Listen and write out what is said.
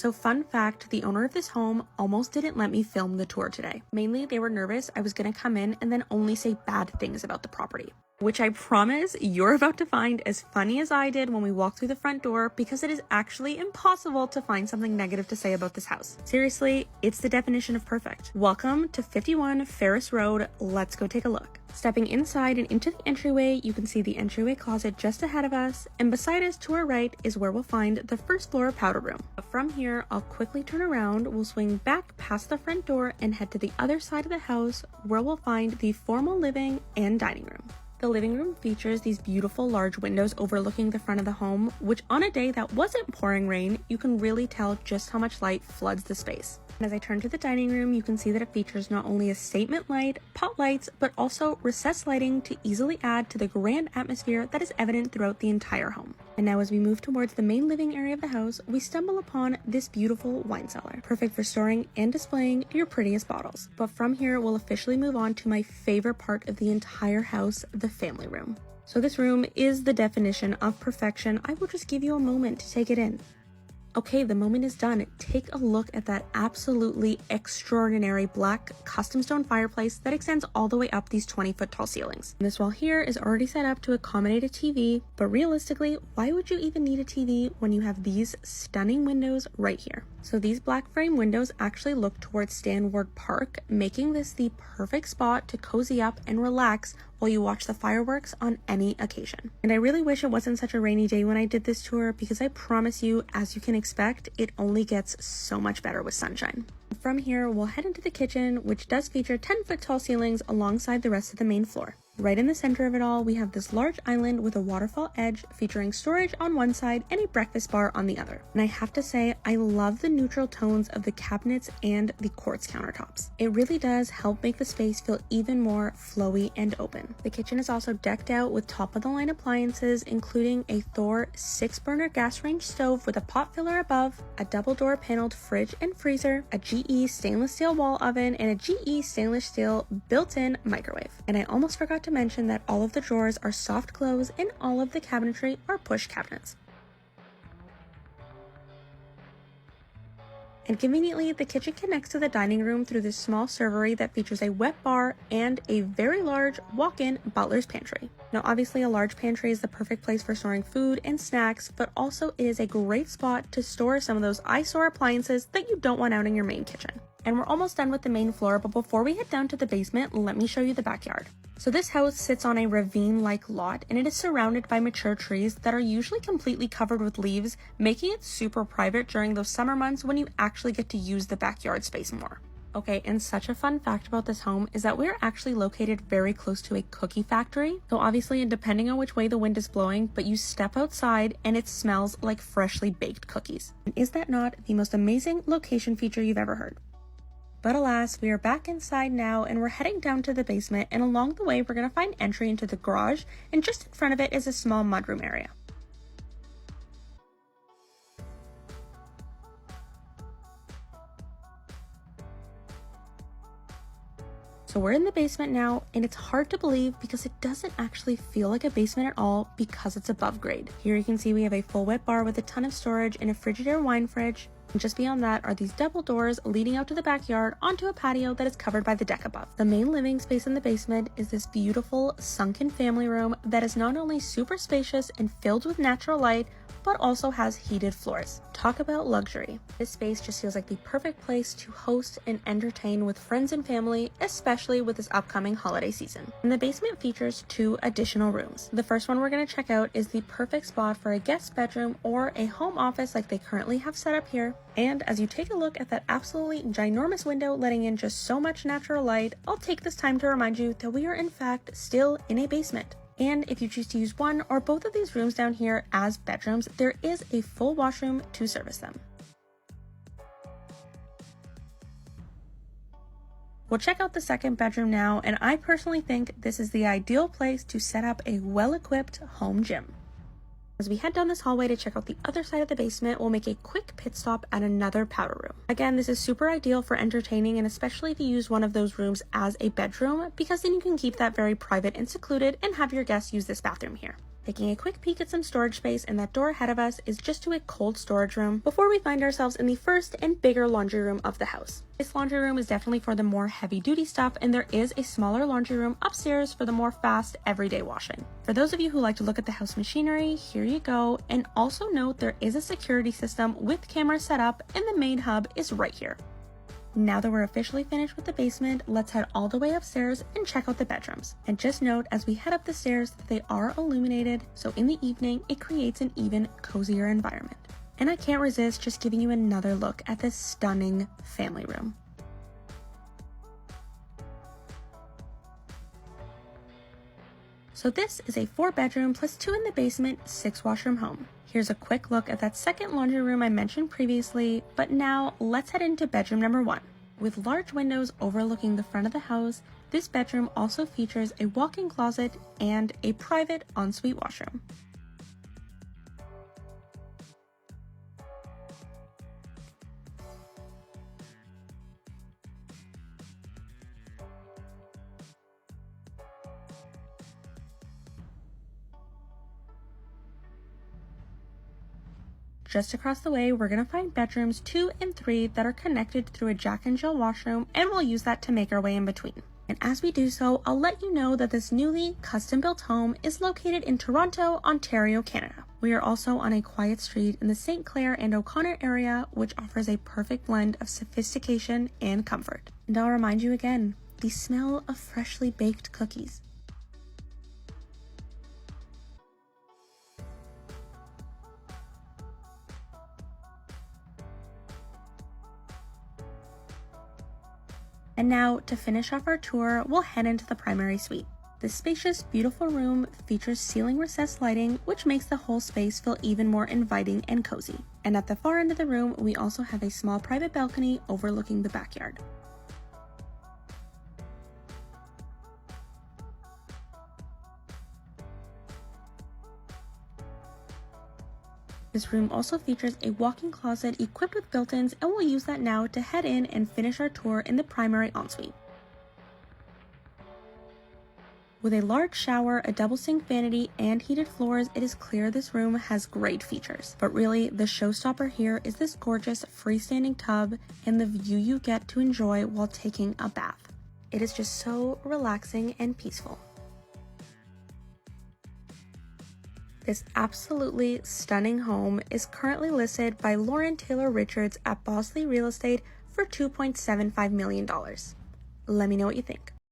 So fun fact, the owner of this home almost didn't let me film the tour today. Mainly they were nervous I was gonna come in and then only say bad things about the property, which I promise you're about to find as funny as I did when we walked through the front door, because it is actually impossible to find something negative to say about this house. Seriously, it's the definition of perfect. Welcome to 51 Ferris Road. Let's go take a look. Stepping inside and into the entryway, you can see the entryway closet just ahead of us, and beside us to our right is where we'll find the first floor powder room. But from here, I'll quickly turn around, we'll swing back past the front door and head to the other side of the house where we'll find the formal living and dining room. The living room features these beautiful large windows overlooking the front of the home, which on a day that wasn't pouring rain, you can really tell just how much light floods the space. And as I turn to the dining room, you can see that it features not only a statement light, pot lights, but also recessed lighting to easily add to the grand atmosphere that is evident throughout the entire home. And now as we move towards the main living area of the house, we stumble upon this beautiful wine cellar, perfect for storing and displaying your prettiest bottles. But from here, we'll officially move on to my favorite part of the entire house, the family room. So this room is the definition of perfection. I will just give you a moment to take it in. Okay, the moment is done. Take a look at that absolutely extraordinary black custom stone fireplace that extends all the way up these 20-foot tall ceilings. And this wall here is already set up to accommodate a TV, but realistically, why would you even need a TV when you have these stunning windows right here? So these black frame windows actually look towards Stanward Park, making this the perfect spot to cozy up and relax while you watch the fireworks on any occasion. And I really wish it wasn't such a rainy day when I did this tour, because I promise you, as you can expect, it only gets so much better with sunshine. From here, we'll head into the kitchen, which does feature 10-foot tall ceilings alongside the rest of the main floor. Right in the center of it all, we have this large island with a waterfall edge featuring storage on one side and a breakfast bar on the other. And I have to say, I love the neutral tones of the cabinets and the quartz countertops. It really does help make the space feel even more flowy and open. The kitchen is also decked out with top-of-the-line appliances, including a Thor 6-burner gas range stove with a pot filler above, a double-door paneled fridge and freezer, a GE stainless steel wall oven, and a GE stainless steel built-in microwave. And I almost forgot to mention that all of the drawers are soft close and all of the cabinetry are push cabinets. And conveniently, the kitchen connects to the dining room through this small servery that features a wet bar and a very large walk-in butler's pantry. Now obviously a large pantry is the perfect place for storing food and snacks, but also it is a great spot to store some of those eyesore appliances that you don't want out in your main kitchen. And we're almost done with the main floor, but before we head down to the basement, let me show you the backyard. So this house sits on a ravine-like lot, and it is surrounded by mature trees that are usually completely covered with leaves, making it super private during those summer months when you actually get to use the backyard space more. Okay, and such a fun fact about this home is that we're actually located very close to a cookie factory. So obviously, and depending on which way the wind is blowing, but you step outside and it smells like freshly baked cookies. And is that not the most amazing location feature you've ever heard? But alas, we are back inside now and we're heading down to the basement, and along the way we're going to find entry into the garage, and just in front of it is a small mudroom area. So we're in the basement now, and it's hard to believe because it doesn't actually feel like a basement at all because it's above grade. Here you can see we have a full wet bar with a ton of storage and a Frigidaire wine fridge. And just beyond that are these double doors leading out to the backyard onto a patio that is covered by the deck above. The main living space in the basement is this beautiful sunken family room that is not only super spacious and filled with natural light, but also has heated floors. Talk about luxury. This space just feels like the perfect place to host and entertain with friends and family, especially with this upcoming holiday season. And the basement features 2 additional rooms. The first one we're going to check out is the perfect spot for a guest bedroom or a home office like they currently have set up here. And as you take a look at that absolutely ginormous window letting in just so much natural light, I'll take this time to remind you that we are in fact still in a basement. And if you choose to use one or both of these rooms down here as bedrooms, there is a full washroom to service them. We'll check out the second bedroom now, and I personally think this is the ideal place to set up a well-equipped home gym. As we head down this hallway to check out the other side of the basement, we'll make a quick pit stop at another powder room. Again, this is super ideal for entertaining, and especially if you use one of those rooms as a bedroom, because then you can keep that very private and secluded and have your guests use this bathroom here. Taking a quick peek at some storage space, and that door ahead of us is just to a cold storage room before we find ourselves in the first and bigger laundry room of the house. This laundry room is definitely for the more heavy-duty stuff, and there is a smaller laundry room upstairs for the more fast, everyday washing. For those of you who like to look at the house machinery, here you go, and also note there is a security system with cameras set up, and the main hub is right here. Now that we're officially finished with the basement, let's head all the way upstairs and check out the bedrooms. And just note as we head up the stairs that they are illuminated, so in the evening it creates an even cozier environment. And I can't resist just giving you another look at this stunning family room. So this is a 4-bedroom plus 2 in the basement, 6-washroom home. Here's a quick look at that second laundry room I mentioned previously, but now let's head into bedroom number 1. With large windows overlooking the front of the house, this bedroom also features a walk-in closet and a private ensuite washroom. Just across the way, we're going to find bedrooms 2 and 3 that are connected through a Jack and Jill washroom, and we'll use that to make our way in between. And as we do so, I'll let you know that this newly custom-built home is located in Toronto, Ontario, Canada. We are also on a quiet street in the St. Clair and O'Connor area, which offers a perfect blend of sophistication and comfort. And I'll remind you again, the smell of freshly baked cookies. And now, to finish off our tour, we'll head into the primary suite. This spacious, beautiful room features ceiling recessed lighting, which makes the whole space feel even more inviting and cozy. And at the far end of the room, we also have a small private balcony overlooking the backyard. This room also features a walk-in closet equipped with built-ins, and we'll use that now to head in and finish our tour in the primary ensuite. With a large shower, a double sink vanity, and heated floors, it is clear this room has great features. But really, the showstopper here is this gorgeous freestanding tub and the view you get to enjoy while taking a bath. It is just so relaxing and peaceful. This absolutely stunning home is currently listed by Lauren Taylor Richards at Bosley Real Estate for $2.75 million. Let me know what you think.